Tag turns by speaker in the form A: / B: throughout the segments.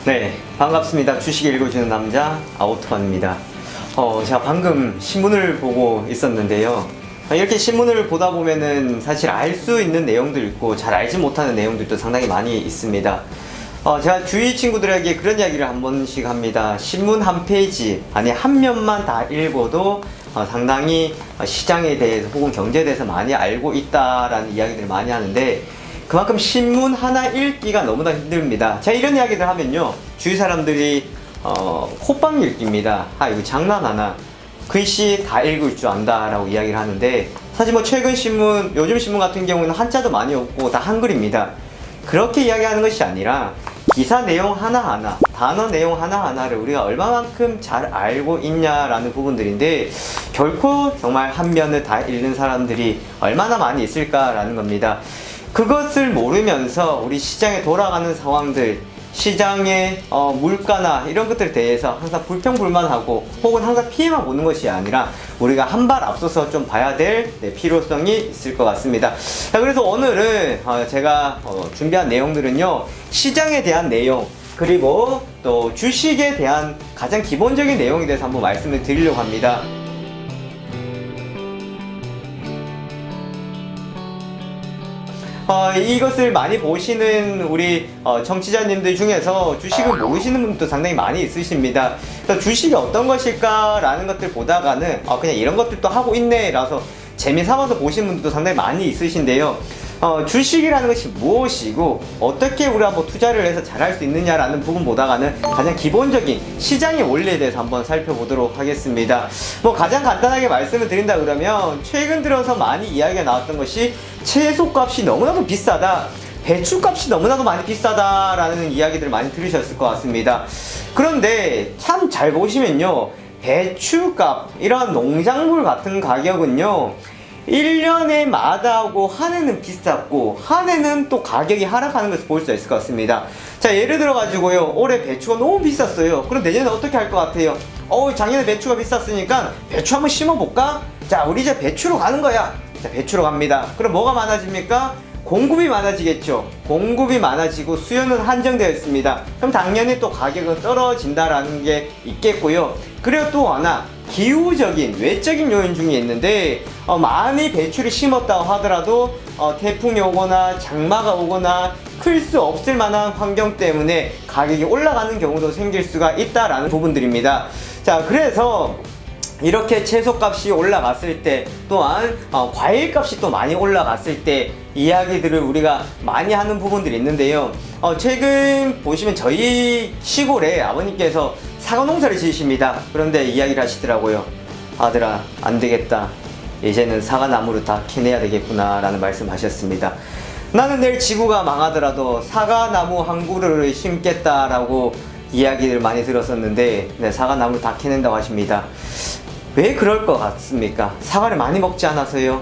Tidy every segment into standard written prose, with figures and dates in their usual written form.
A: 네, 반갑습니다. 주식 읽어주는 남자 아우토만입니다. 제가 방금 신문을 보고 있었는데요. 이렇게 신문을 보다 보면은 사실 알 수 있는 내용도 있고 잘 알지 못하는 내용들도 상당히 많이 있습니다. 제가 주위 친구들에게 그런 이야기를 한 번씩 합니다. 신문 한 페이지, 아니 한 면만 다 읽어도 상당히 시장에 대해서 혹은 경제에 대해서 많이 알고 있다라는 이야기들을 많이 하는데, 그만큼 신문 하나 읽기가 너무나 힘듭니다. 제가 이런 이야기를 하면요, 주위 사람들이 콧방 읽기입니다. 이거 장난하나, 글씨 다 읽을 줄 안다 라고 이야기를 하는데, 사실 뭐 최근 신문, 요즘 신문 같은 경우는 한자도 많이 없고 다 한글입니다. 그렇게 이야기하는 것이 아니라 기사 내용 하나하나, 단어 내용 하나하나를 우리가 얼마만큼 잘 알고 있냐라는 부분들인데, 결코 정말 한 면을 다 읽는 사람들이 얼마나 많이 있을까라는 겁니다. 그것을 모르면서 우리 시장에 돌아가는 상황들, 시장의 물가나 이런 것들에 대해서 항상 불평불만하고 혹은 항상 피해만 보는 것이 아니라 우리가 한 발 앞서서 좀 봐야 될 필요성이 있을 것 같습니다. 자, 그래서 오늘은 제가 준비한 내용들은요, 시장에 대한 내용, 그리고 또 주식에 대한 가장 기본적인 내용에 대해서 한번 말씀을 드리려고 합니다. 이것을 많이 보시는 우리 청취자님들 중에서 주식을 모르시는 분도 상당히 많이 있으십니다. 그래서 주식이 어떤 것일까 라는 것들 보다가는 그냥 이런 것들도 하고 있네 라서 재미삼아서 보시는 분들도 상당히 많이 있으신데요. 주식이라는 것이 무엇이고 어떻게 우리가 뭐 투자를 해서 잘할 수 있느냐라는 부분 보다가는 가장 기본적인 시장의 원리에 대해서 한번 살펴보도록 하겠습니다. 뭐 가장 간단하게 말씀을 드린다 그러면, 최근 들어서 많이 이야기가 나왔던 것이 채소값이 너무나도 비싸다, 배추값이 너무나도 많이 비싸다 라는 이야기들을 많이 들으셨을 것 같습니다. 그런데 참 잘 보시면요, 배추값, 이런 농작물 같은 가격은요 1년에 마다하고 한 해는 비쌌고 한 해는 또 가격이 하락하는 것을 볼 수 있을 것 같습니다. 자, 예를 들어 가지고요, 올해 배추가 너무 비쌌어요. 그럼 내년에 어떻게 할 것 같아요? 작년에 배추가 비쌌으니까 배추 한번 심어볼까? 자, 우리 이제 배추로 가는 거야. 자, 배추로 갑니다. 그럼 뭐가 많아집니까? 공급이 많아지겠죠. 공급이 많아지고 수요는 한정되어 있습니다. 그럼 당연히 또 가격은 떨어진다라는 게 있겠고요. 그리고 또 하나, 기후적인 외적인 요인 중에 있는데, 많이 배추를 심었다고 하더라도 태풍이 오거나 장마가 오거나 클 수 없을 만한 환경 때문에 가격이 올라가는 경우도 생길 수가 있다라는 부분들입니다. 자, 그래서 이렇게 채소값이 올라갔을 때, 또한 과일값이 또 많이 올라갔을 때 이야기들을 우리가 많이 하는 부분들이 있는데요. 최근 보시면 저희 시골에 아버님께서 사과 농사를 지으십니다. 그런데 이야기를 하시더라고요. 아들아, 안 되겠다, 이제는 사과나무를 다 캐내야 되겠구나 라는 말씀 하셨습니다. 나는 내일 지구가 망하더라도 사과나무 한 그루를 심겠다라고 이야기를 많이 들었었는데, 네, 사과나무를 다 캐낸다고 하십니다. 왜 그럴 것 같습니까? 사과를 많이 먹지 않아서요?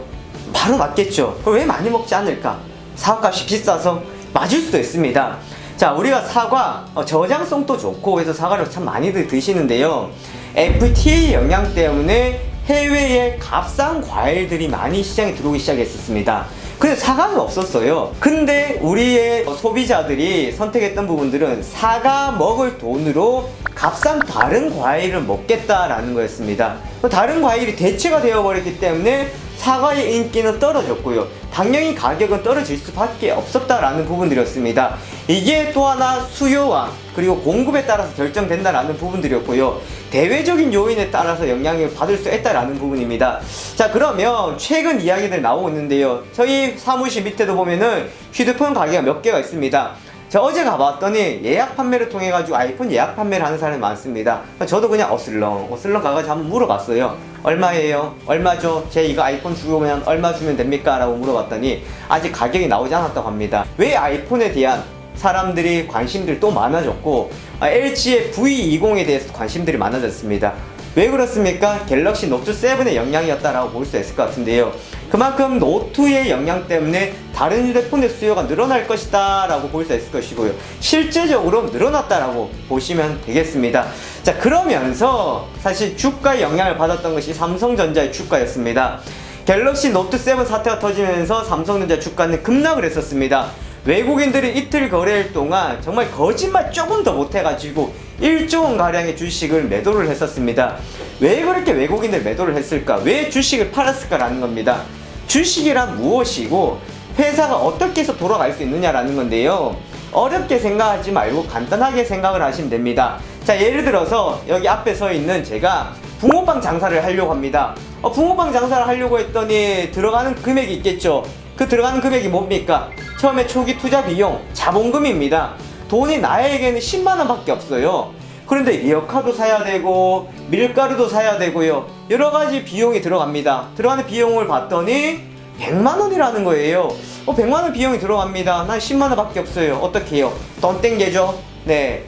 A: 바로 맞겠죠. 그럼 왜 많이 먹지 않을까? 사과값이 비싸서? 맞을 수도 있습니다. 자, 우리가 사과 저장성도 좋고 해서 사과를 참 많이들 드시는데요, FTA 영향 때문에 해외에 값싼 과일들이 많이 시장에 들어오기 시작했었습니다. 근데 사과는 없었어요. 근데 우리의 소비자들이 선택했던 부분들은 사과 먹을 돈으로 값싼 다른 과일을 먹겠다라는 거였습니다. 다른 과일이 대체가 되어버렸기 때문에 사과의 인기는 떨어졌고요, 당연히 가격은 떨어질 수밖에 없었다라는 부분들이었습니다. 이게 또 하나 수요와 그리고 공급에 따라서 결정된다라는 부분들이었고요, 대외적인 요인에 따라서 영향을 받을 수 있다라는 부분입니다. 자, 그러면 최근 이야기들 나오고 있는데요, 저희 사무실 밑에도 보면은 휴대폰 가게가 몇 개가 있습니다. 제가 어제 가봤더니 예약 판매를 통해 가지고 아이폰 예약 판매를 하는 사람이 많습니다. 저도 그냥 어슬렁 가가지고 한번 물어봤어요. 얼마예요? 얼마죠? 제 이거 아이폰 주면 얼마 주면 됩니까? 라고 물어봤더니 아직 가격이 나오지 않았다고 합니다. 왜 아이폰에 대한 사람들이 관심들이 또 많아졌고, LG의 V20에 대해서 관심들이 많아졌습니다. 왜 그렇습니까? 갤럭시 노트 7의 영향이었다라고 볼 수 있을 것 같은데요, 그만큼 노트의 영향 때문에 다른 휴대폰의 수요가 늘어날 것이다 라고 볼 수 있을 것이고요, 실제적으로 늘어났다라고 보시면 되겠습니다. 자, 그러면서 사실 주가에 영향을 받았던 것이 삼성전자의 주가였습니다. 갤럭시 노트 7 사태가 터지면서 삼성전자 주가는 급락을 했었습니다. 외국인들이 이틀 거래일 동안 정말 거짓말 조금 더 못해가지고 1조 원 가량의 주식을 매도를 했었습니다. 왜 그렇게 외국인들 매도를 했을까? 왜 주식을 팔았을까라는 겁니다. 주식이란 무엇이고 회사가 어떻게 해서 돌아갈 수 있느냐라는 건데요. 어렵게 생각하지 말고 간단하게 생각을 하시면 됩니다. 자, 예를 들어서 여기 앞에 서 있는 제가 붕어빵 장사를 하려고 합니다. 붕어빵 장사를 하려고 했더니 들어가는 금액이 있겠죠. 그 들어가는 금액이 뭡니까? 처음에 초기 투자 비용, 자본금입니다. 돈이 나에게는 10만원 밖에 없어요. 그런데 리어카도 사야 되고 밀가루도 사야 되고요, 여러가지 비용이 들어갑니다. 들어가는 비용을 봤더니 100만원이라는 거예요. 100만원 비용이 들어갑니다. 난 10만원 밖에 없어요. 어떻게 해요? 돈 땡겨죠? 네,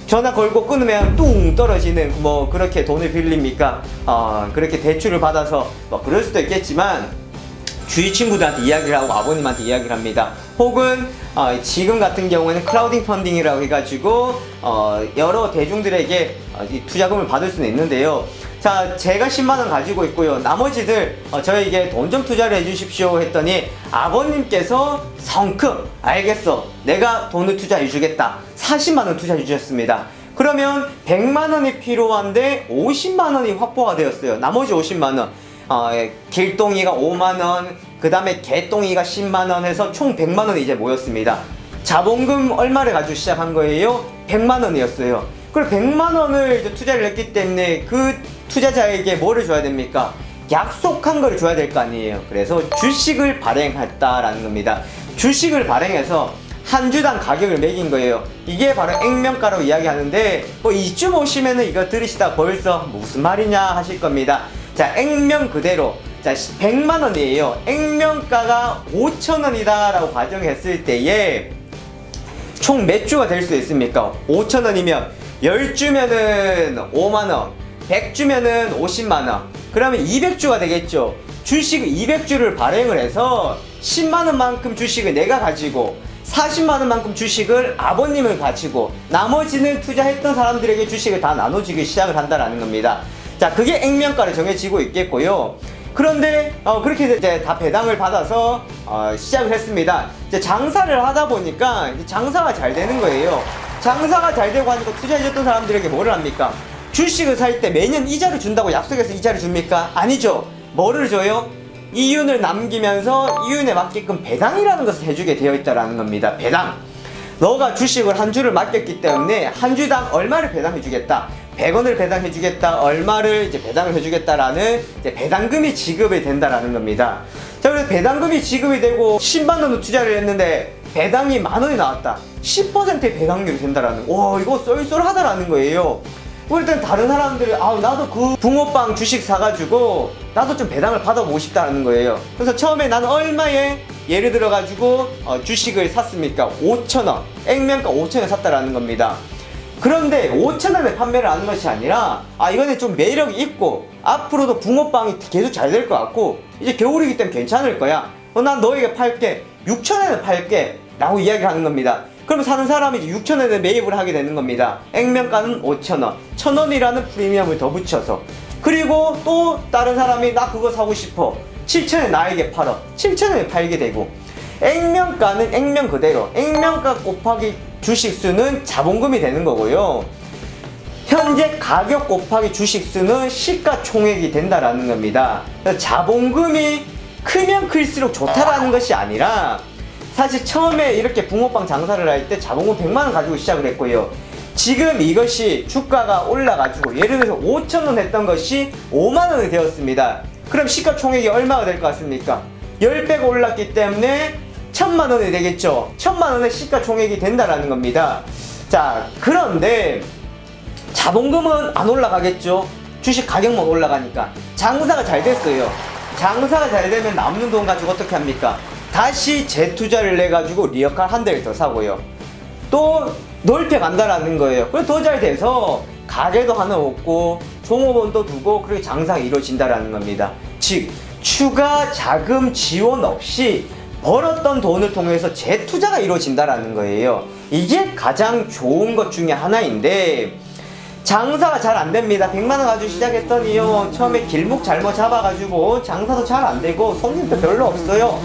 A: 전화 걸고 끊으면 뚱 떨어지는, 뭐 그렇게 돈을 빌립니까? 그렇게 대출을 받아서 뭐 그럴 수도 있겠지만 주위 친구들한테 이야기를 하고 아버님한테 이야기를 합니다. 혹은 지금 같은 경우에는 크라우딩 펀딩이라고 해가지고 여러 대중들에게 이 투자금을 받을 수는 있는데요. 자, 제가 10만원 가지고 있고요, 나머지들 저에게 돈 좀 투자를 해주십시오 했더니 아버님께서 성큼 알겠어, 내가 돈을 투자해 주겠다, 40만원 투자해 주셨습니다. 그러면 100만원이 필요한데 50만원이 확보가 되었어요. 나머지 50만원, 길동이가 5만원, 그 다음에 개똥이가 10만원 해서 총 100만원이 이제 모였습니다. 자본금 얼마를 가지고 시작한 거예요? 100만원이었어요. 그리고 100만원을 이제 투자를 했기 때문에 그 투자자에게 뭐를 줘야 됩니까? 약속한 걸 줘야 될 거 아니에요. 그래서 주식을 발행했다라는 겁니다. 주식을 발행해서 한 주당 가격을 매긴 거예요. 이게 바로 액면가라고 이야기하는데, 뭐 이쯤 오시면은 이거 들으시다 벌써 무슨 말이냐 하실 겁니다. 자, 액면 그대로, 자, 100만원이에요. 액면가가 5천원이다 라고 가정했을 때에 총 몇 주가 될 수 있습니까? 5천원이면 10주면은 5만원, 100주면은 50만원, 그러면 200주가 되겠죠. 주식 200주를 발행을 해서 10만원만큼 주식을 내가 가지고 40만원만큼 주식을 아버님을 가지고 나머지는 투자했던 사람들에게 주식을 다 나눠주기 시작을 한다는 겁니다. 자, 그게 액면가로 정해지고 있겠고요. 그런데 그렇게 이제 다 배당을 받아서 시작을 했습니다. 이제 장사를 하다 보니까 이제 장사가 잘 되는 거예요. 장사가 잘 되고 하니까 투자해줬던 사람들에게 뭐를 합니까? 주식을 살 때 매년 이자를 준다고 약속해서 이자를 줍니까? 아니죠. 뭐를 줘요? 이윤을 남기면서 이윤에 맞게끔 배당이라는 것을 해주게 되어 있다는 겁니다. 배당. 너가 주식을 한 주를 맡겼기 때문에 한 주당 얼마를 배당해 주겠다, 100원을 배당해 주겠다, 얼마를 이제 배당을 해 주겠다라는 이제 배당금이 지급이 된다라는 겁니다. 자, 그래서 배당금이 지급이 되고 10만원을 투자를 했는데 배당이 만원이 나왔다. 10%의 배당률이 된다라는, 와, 이거 쏠쏠하다라는 거예요. 그럴 땐 다른 사람들이 나도 그 붕어빵 주식 사가지고 나도 좀 배당을 받아보고 싶다는 거예요. 그래서 처음에 나는 얼마에 예를 들어가지고 주식을 샀습니까? 5천원, 액면가 5천원 샀다라는 겁니다. 그런데 5천원에 판매를 하는 것이 아니라 이거는 좀 매력이 있고 앞으로도 붕어빵이 계속 잘 될 것 같고 이제 겨울이기 때문에 괜찮을 거야, 난 너에게 팔게, 6천원에 팔게 라고 이야기를 하는 겁니다. 그럼 사는 사람이 이제 6천원에 매입을 하게 되는 겁니다. 액면가는 5천원, 1,000원이라는 프리미엄을 더 붙여서. 그리고 또 다른 사람이 나 그거 사고 싶어, 7천원에 나에게 팔어, 7천원에 팔게 되고, 액면가는 액면 그대로, 액면가 곱하기 주식수는 자본금이 되는 거고요, 현재 가격 곱하기 주식수는 시가총액이 된다라는 겁니다. 자본금이 크면 클수록 좋다라는 것이 아니라, 사실 처음에 이렇게 붕어빵 장사를 할 때 자본금 100만원 가지고 시작을 했고요, 지금 이것이 주가가 올라가지고 예를 들어서 5천원 했던 것이 5만원이 되었습니다. 그럼 시가총액이 얼마가 될 것 같습니까? 10배가 올랐기 때문에 1000만원이 되겠죠. 1000만원의 시가총액이 된다라는 겁니다. 자, 그런데 자본금은 안 올라가겠죠. 주식 가격만 올라가니까. 장사가 잘 됐어요. 장사가 잘 되면 남는 돈 가지고 어떻게 합니까? 다시 재투자를 내가지고 리어카 한 대를 더 사고요, 또 넓혀 간다라는 거예요. 그래서 더 잘 돼서 가게도 하나 얻고 종업원도 두고 그렇게 장사가 이루어진다라는 겁니다. 즉 추가 자금 지원 없이 벌었던 돈을 통해서 재투자가 이루어진다라는 거예요. 이게 가장 좋은 것 중에 하나인데 장사가 잘 안됩니다. 100만원 가지고 시작했더니요, 처음에 길목 잘못 잡아가지고 장사도 잘 안되고 손님도 별로 없어요.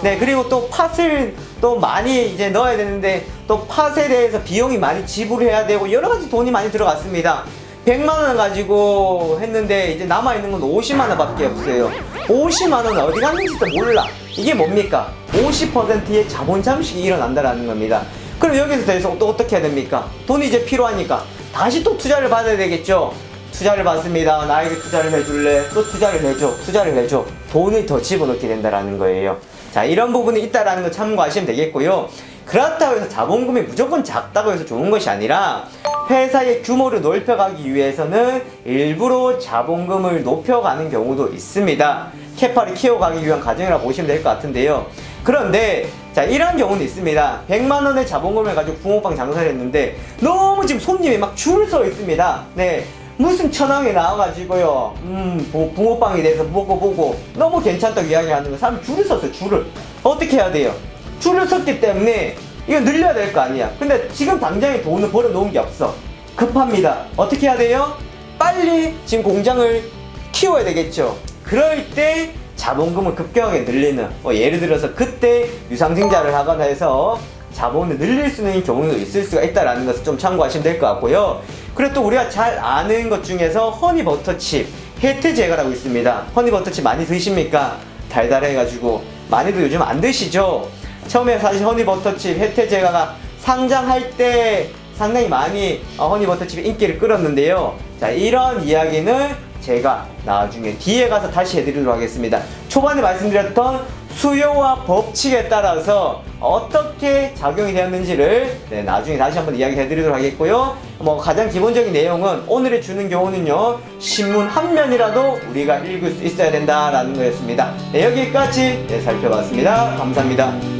A: 네, 그리고 또 팥을 또 많이 이제 넣어야 되는데 또 팥에 대해서 비용이 많이 지불해야 되고 여러 가지 돈이 많이 들어갔습니다. 100만 원 가지고 했는데 이제 남아있는 건 50만 원밖에 없어요. 50만 원은 어디 갔는지도 몰라. 이게 뭡니까? 50%의 자본 잠식이 일어난다라는 겁니다. 그럼 여기서 대해서 또 어떻게 해야 됩니까? 돈이 이제 필요하니까 다시 또 투자를 받아야 되겠죠. 투자를 받습니다. 나에게 투자를 해줄래? 또 투자를 해줘. 투자를 해줘. 돈을 더 집어넣게 된다라는 거예요. 자, 이런 부분이 있다라는 거 참고하시면 되겠고요. 그렇다고 해서 자본금이 무조건 작다고 해서 좋은 것이 아니라 회사의 규모를 넓혀가기 위해서는 일부러 자본금을 높여가는 경우도 있습니다. 캐파를 키워가기 위한 과정이라고 보시면 될 것 같은데요. 그런데 자, 이런 경우는 있습니다. 100만 원의 자본금을 가지고 붕어빵 장사를 했는데 너무 지금 손님이 막 줄 서 있습니다. 네. 무슨 천왕에 나와가지고요, 붕어빵에 대해서 보고 너무 괜찮다고 이야기하는 거 사람이 줄을 섰어요. 줄을 어떻게 해야 돼요? 줄을 섰기 때문에 이거 늘려야 될 거 아니야. 근데 지금 당장에 돈을 벌어 놓은 게 없어. 급합니다. 어떻게 해야 돼요? 빨리 지금 공장을 키워야 되겠죠. 그럴 때 자본금을 급격하게 늘리는, 예를 들어서 그때 유상증자를 하거나 해서 자본을 늘릴 수 있는 경우도 있을 수가 있다는 것을 좀 참고하시면 될 것 같고요. 그리고 또 우리가 잘 아는 것 중에서 허니버터칩 혜태 제거라고 있습니다. 허니버터칩 많이 드십니까? 달달해가지고 많이들 요즘 안 드시죠? 처음에 사실 허니버터칩 혜태 제거가 상장할 때 상당히 많이 허니버터칩의 인기를 끌었는데요. 자, 이런 이야기는 제가 나중에 뒤에 가서 다시 해드리도록 하겠습니다. 초반에 말씀드렸던 수요와 법칙에 따라서 어떻게 작용이 되었는지를 나중에 다시 한번 이야기해 드리도록 하겠고요. 가장 기본적인 내용은 오늘에 주는 경우는요, 신문 한 면이라도 우리가 읽을 수 있어야 된다라는 거였습니다. 여기까지 살펴봤습니다. 감사합니다.